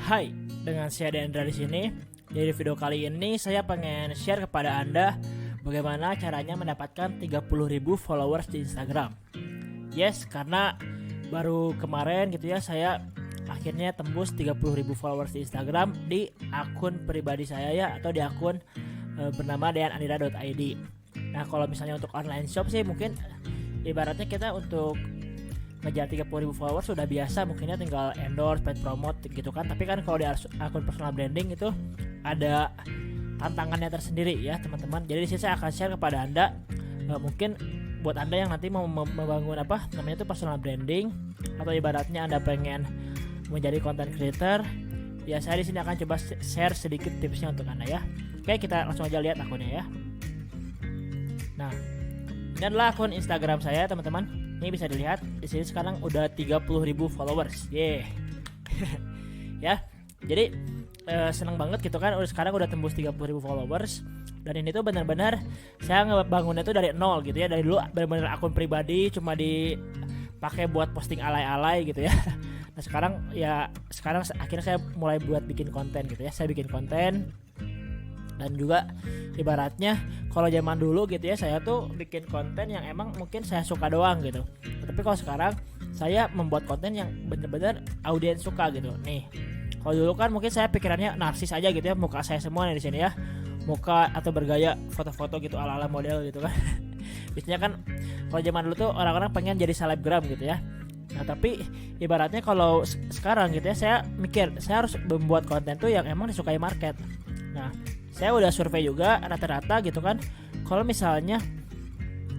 Hai, dengan saya Dendra di sini. Jadi video kali ini saya pengen share kepada Anda bagaimana caranya mendapatkan 30.000 followers di Instagram. Yes, karena baru kemarin gitu ya saya akhirnya tembus 30.000 followers di Instagram di akun pribadi saya ya, atau di akun bernama deanandira.id. Nah, kalau misalnya untuk online shop sih mungkin ibaratnya kita untuk ngejar 30.000 followers sudah biasa, mungkinnya tinggal endorse, paid promote gitu kan. Tapi kan kalau di akun personal branding itu ada tantangannya tersendiri ya teman-teman. Jadi di sini saya akan share kepada Anda mungkin buat Anda yang nanti mau membangun apa namanya itu personal branding, atau ibaratnya Anda pengen menjadi content creator, ya saya di sini akan coba share sedikit tipsnya untuk Anda ya. Oke, kita langsung aja lihat akunnya ya. Nah, ini adalah akun Instagram saya teman-teman. Ini bisa dilihat di sini sekarang udah 30.000 followers. Ya. Jadi seneng banget gitu kan, sekarang udah tembus 30.000 followers. Dan ini tuh benar-benar saya ngebangunnya tuh dari nol gitu ya. Dari dulu benar-benar akun pribadi cuma dipakai buat posting alay-alay gitu ya. Nah, sekarang akhirnya saya mulai buat bikin konten gitu ya. Saya bikin konten. Dan juga ibaratnya kalau zaman dulu gitu ya, saya tuh bikin konten yang emang mungkin saya suka doang gitu. Tapi kalau sekarang saya membuat konten yang benar-benar audiens suka gitu. Nih, kalau dulu kan mungkin saya pikirannya narsis aja gitu ya, muka saya semua nih di sini ya, muka atau bergaya foto-foto gitu ala-ala model gitu kan. Biasanya kan kalau zaman dulu tuh orang-orang pengen jadi selebgram gitu ya. Nah, tapi ibaratnya kalau sekarang gitu ya, saya mikir saya harus membuat konten tuh yang emang disukai market. Nah, saya udah survei juga rata-rata gitu kan, kalau misalnya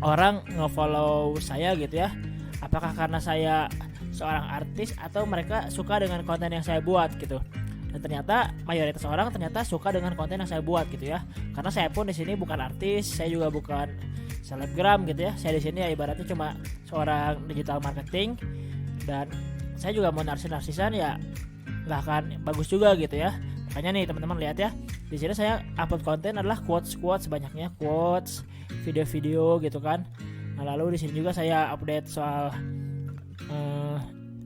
orang nge-follow saya gitu ya, apakah karena saya seorang artis atau mereka suka dengan konten yang saya buat gitu. Dan ternyata mayoritas orang ternyata suka dengan konten yang saya buat gitu ya. Karena saya pun di sini bukan artis, saya juga bukan selebgram gitu ya. Saya di sini ya ibaratnya cuma seorang digital marketing, dan saya juga mau narsis-narsisan ya nggak akan bagus juga gitu ya. Makanya nih teman-teman lihat ya, di sini saya upload konten adalah quotes banyaknya, quotes, video-video gitu kan. Nah, lalu di sini juga saya update soal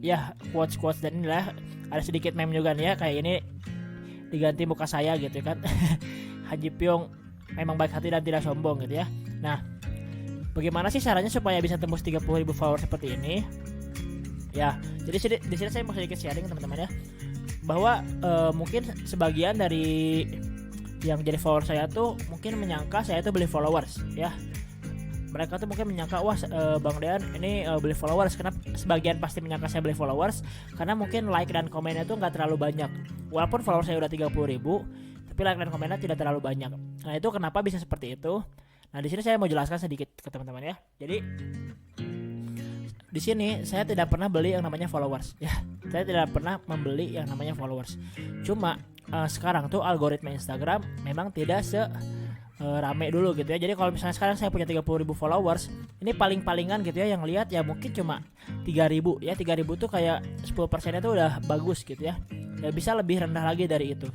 ya quotes dan inilah ada sedikit meme juga nih ya, kayak ini diganti muka saya gitu kan. Haji Pyong memang baik hati dan tidak sombong gitu ya. Nah, bagaimana sih caranya supaya bisa tembus 30.000 followers seperti ini? Ya, jadi di sini saya mau sedikit sharing teman-teman ya, bahwa mungkin sebagian dari yang jadi follower saya tuh mungkin menyangka saya tuh beli followers ya. Mereka tuh mungkin menyangka wah Bang Dean ini beli followers. Karena sebagian pasti menyangka saya beli followers karena mungkin like dan komennya tuh nggak terlalu banyak. Walaupun follower saya udah 30.000, tapi like dan komennya tidak terlalu banyak. Nah, itu kenapa bisa seperti itu? Nah, di sini saya mau jelaskan sedikit ke teman-teman ya. Jadi di sini saya tidak pernah beli yang namanya followers ya. Saya tidak pernah membeli yang namanya followers. Cuma sekarang tuh algoritma Instagram memang tidak rame dulu gitu ya. Jadi kalau misalnya sekarang saya punya 30.000 followers, ini paling-palingan gitu ya yang lihat ya mungkin cuma 3.000 ya. 3.000 tuh kayak 10%-nya tuh udah bagus gitu ya. Ya bisa lebih rendah lagi dari itu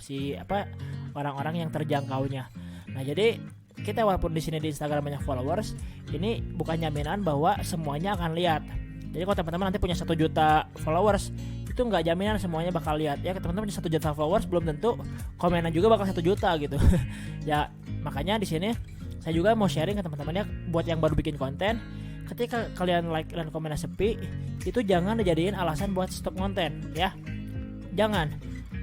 orang-orang yang terjangkaunya. Nah, jadi kita walaupun di sini di Instagram banyak followers, ini bukan jaminan bahwa semuanya akan lihat. Jadi kalau teman-teman nanti punya 1 juta followers, itu nggak jaminan semuanya bakal lihat ya. Teman-teman punya 1 juta followers belum tentu komenan juga bakal 1 juta gitu. Ya makanya di sini saya juga mau sharing ke teman-teman ya, buat yang baru bikin konten, ketika kalian like dan komennya sepi, itu jangan dijadiin alasan buat stop konten ya. Jangan.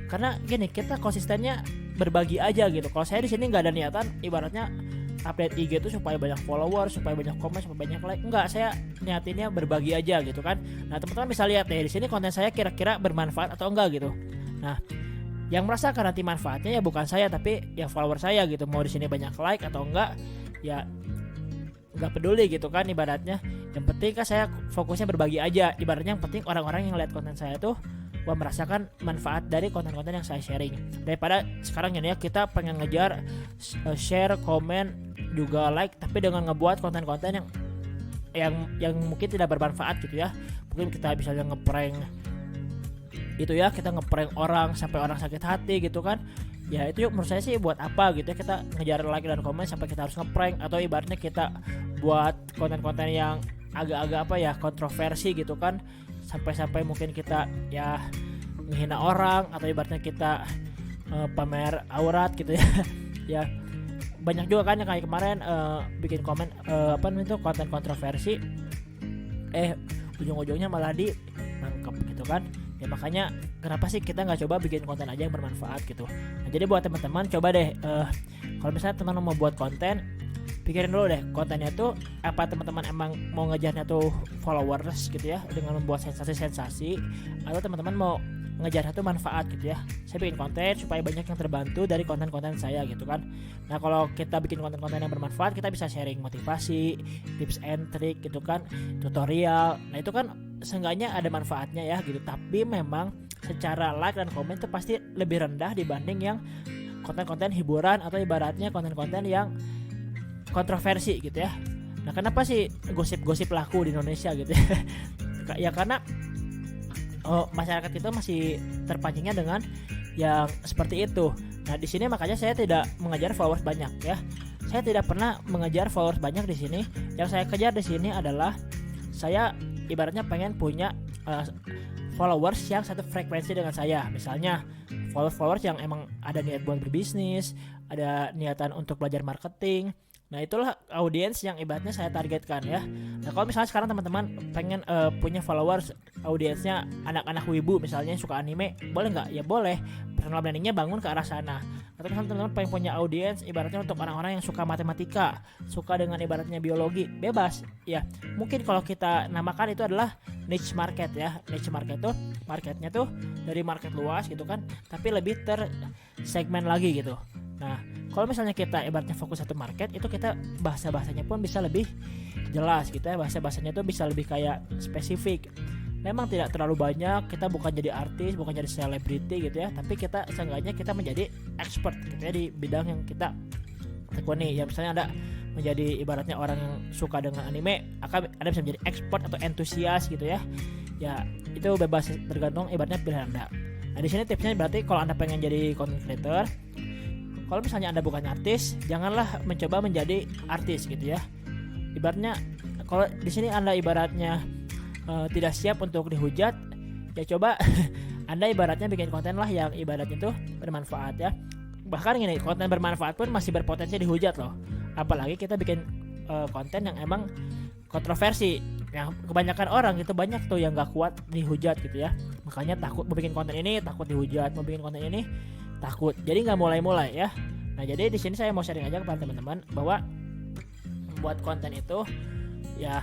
Karena gini, kita konsistennya berbagi aja gitu. Kalau saya di sini nggak ada niatan ibaratnya update IG itu supaya banyak follower, supaya banyak komen, supaya banyak like. Enggak, saya niatinnya berbagi aja gitu kan. Nah, teman-teman bisa lihat deh di sini konten saya kira-kira bermanfaat atau enggak gitu. Nah, yang merasakan nanti manfaatnya ya bukan saya, tapi yang follower saya gitu. Mau di sini banyak like atau enggak, ya enggak peduli gitu kan ibaratnya. Yang penting kan saya fokusnya berbagi aja. Ibaratnya yang penting orang-orang yang lihat konten saya tuh merasakan manfaat dari konten-konten yang saya sharing. Daripada sekarang ya kita pengen ngejar share, komen, juga like, tapi dengan ngebuat konten-konten yang mungkin tidak bermanfaat gitu ya. Mungkin kita bisa ngeprank itu ya, kita ngeprank orang sampai orang sakit hati gitu kan. Ya itu menurut saya sih buat apa gitu ya, kita ngejar like dan komen sampai kita harus ngeprank, atau ibaratnya kita buat konten-konten yang agak-agak kontroversi gitu kan, sampai mungkin kita ya menghina orang atau ibaratnya kita pamer aurat gitu ya. Ya banyak juga kan yang kayak kemarin bikin komen itu konten kontroversi, ujung-ujungnya malah ditangkap gitu kan. Ya makanya kenapa sih kita nggak coba bikin konten aja yang bermanfaat gitu. Nah jadi buat teman-teman coba deh kalau misalnya teman-teman mau buat konten, pikirin dulu deh kontennya tuh apa teman-teman emang mau ngejarnya tuh followers gitu ya dengan membuat sensasi-sensasi, atau teman-teman mau ngejarnya tuh manfaat gitu ya. Saya bikin konten supaya banyak yang terbantu dari konten-konten saya gitu kan. Nah kalau kita bikin konten-konten yang bermanfaat, kita bisa sharing motivasi, tips and trick gitu kan, tutorial. Nah itu kan seenggaknya ada manfaatnya ya gitu. Tapi memang secara like dan komen itu pasti lebih rendah dibanding yang konten-konten hiburan atau ibaratnya konten-konten yang kontroversi gitu ya. Nah kenapa sih gosip-gosip laku di Indonesia gitu ya? Ya karena masyarakat kita masih terpancingnya dengan yang seperti itu. Nah di sini makanya saya tidak mengejar followers banyak ya. Saya tidak pernah mengejar followers banyak di sini. Yang saya kejar di sini adalah saya ibaratnya pengen punya followers yang satu frekuensi dengan saya. Misalnya followers yang emang ada niat buat berbisnis, ada niatan untuk belajar marketing. Nah itulah audiens yang ibaratnya saya targetkan ya. Nah kalau misalnya sekarang teman-teman pengen punya followers audiensnya anak-anak wibu misalnya yang suka anime, boleh nggak? Ya boleh. Personal brandingnya bangun ke arah sana. Atau misalnya teman-teman pengen punya audiens ibaratnya untuk orang-orang yang suka matematika, suka dengan ibaratnya biologi, bebas. Ya mungkin kalau kita namakan itu adalah niche market ya. Niche market tuh marketnya tuh dari market luas gitu kan, tapi lebih tersegmen lagi gitu. Nah kalau misalnya kita ibaratnya fokus satu market, itu kita bahasa-bahasanya pun bisa lebih jelas gitu ya. Bahasa-bahasanya tuh bisa lebih kayak spesifik. Memang tidak terlalu banyak, kita bukan jadi artis, bukan jadi selebriti gitu ya, tapi kita seenggaknya kita menjadi expert gitu ya di bidang yang kita tekuni. Ya misalnya ada menjadi ibaratnya orang yang suka dengan anime, Anda bisa menjadi expert atau entusias gitu ya. Ya itu bebas tergantung ibaratnya pilihan Anda. Nah di sini tipsnya berarti kalau Anda pengen jadi content creator, kalau misalnya Anda bukan artis, janganlah mencoba menjadi artis gitu ya. Ibaratnya kalau di sini Anda ibaratnya tidak siap untuk dihujat, ya coba Anda ibaratnya bikin konten lah yang ibaratnya tuh bermanfaat ya. Bahkan gini, konten bermanfaat pun masih berpotensi dihujat loh. Apalagi kita bikin konten yang emang kontroversi. Yang kebanyakan orang itu banyak tuh yang gak kuat dihujat gitu ya. Makanya takut mau bikin konten ini, takut dihujat, mau bikin konten ini takut, jadi nggak mulai-mulai ya. Nah jadi di sini saya mau sharing aja kepada teman-teman bahwa membuat konten itu ya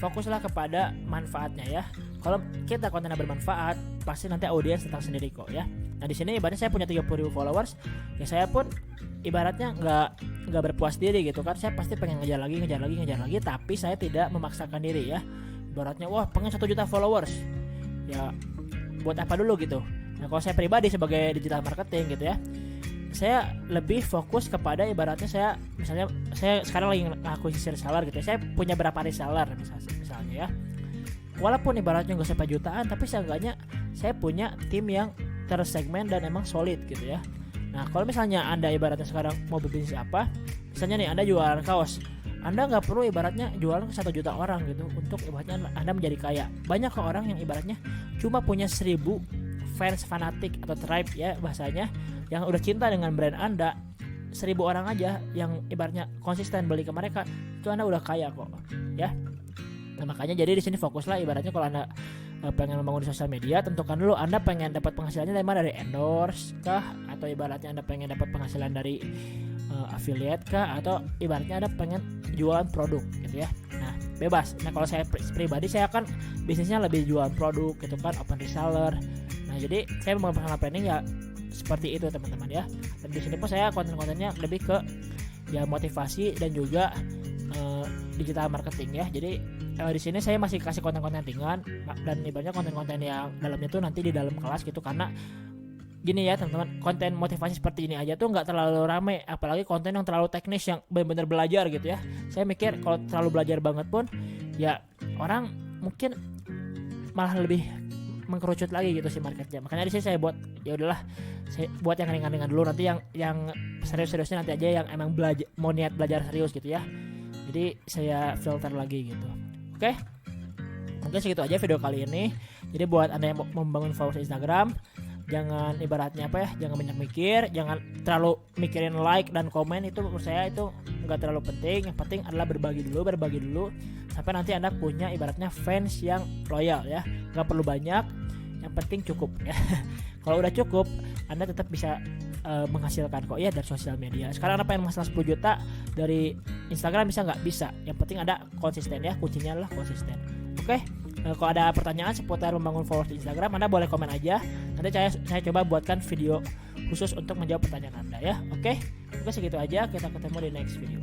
fokuslah kepada manfaatnya ya. Kalau kita kontennya bermanfaat, pasti nanti audiens datang sendiri kok ya. Nah di sini ibaratnya saya punya 30.000 followers, ya saya pun ibaratnya nggak berpuas diri gitu kan. Saya pasti pengen ngejar lagi, tapi saya tidak memaksakan diri ya. Ibaratnya wah pengen 1 juta followers, ya buat apa dulu gitu. Nah kalau saya pribadi sebagai digital marketing gitu ya, saya lebih fokus kepada ibaratnya saya misalnya saya sekarang lagi akuisisi reseller gitu ya. Saya punya berapa reseller misalnya ya. Walaupun ibaratnya nggak sampai jutaan, tapi seenggaknya saya punya tim yang tersegmen dan emang solid gitu ya. Nah kalau misalnya Anda ibaratnya sekarang mau berbisnis apa, misalnya nih Anda jualan kaos, Anda nggak perlu ibaratnya jualan ke 1 juta orang gitu untuk ibaratnya Anda menjadi kaya. Banyak kok orang yang ibaratnya cuma punya 1000 fans fanatik atau tribe ya bahasanya, yang udah cinta dengan brand Anda. 1000 orang aja yang ibaratnya konsisten beli ke mereka, itu Anda udah kaya kok ya. Nah makanya jadi di sini fokuslah ibaratnya kalau Anda pengen membangun di sosial media, tentukan dulu Anda pengen dapat penghasilannya dari endorse kah, atau ibaratnya Anda pengen dapat penghasilan dari affiliate kah, atau ibaratnya Anda pengen jualan produk gitu ya. Nah bebas. Nah kalau saya pribadi, saya akan bisnisnya lebih jualan produk gitu kan, open reseller. Nah jadi saya membangun personal branding ya seperti itu teman-teman ya. Dan di sini pun saya konten-kontennya lebih ke ya motivasi dan juga digital marketing ya. Jadi di sini saya masih kasih konten-konten ringan dan ibaratnya konten-konten yang dalamnya tuh nanti di dalam kelas gitu, karena gini ya teman-teman, konten motivasi seperti ini aja tuh nggak terlalu rame, apalagi konten yang terlalu teknis yang benar-benar belajar gitu ya. Saya mikir kalau terlalu belajar banget pun ya orang mungkin malah lebih mengkerucut lagi gitu sih marketnya. Makanya di sini saya buat ya udahlah, saya buat yang ringan-ringan dulu, nanti yang serius-seriusnya nanti aja yang emang mau niat belajar serius gitu ya. Jadi saya filter lagi gitu. Oke. Mungkin segitu aja video kali ini. Jadi buat Anda yang mau membangun followers Instagram, jangan ibaratnya apa ya, jangan banyak mikir, jangan terlalu mikirin like dan komen, itu menurut saya itu nggak terlalu penting. Yang penting adalah berbagi dulu sampai nanti Anda punya ibaratnya fans yang loyal ya. Nggak perlu banyak, yang penting cukup ya. Kalau udah cukup, Anda tetap bisa menghasilkan kok ya dari sosial media. Sekarang Anda pengen masalah 10 juta dari Instagram bisa nggak? Bisa. Yang penting ada konsisten ya, kuncinya adalah konsisten. Oke, kalau ada pertanyaan seputar membangun followers di Instagram, Anda boleh komen aja. Nanti saya coba buatkan video khusus untuk menjawab pertanyaan Anda ya. Oke, segitu aja. Kita ketemu di next video.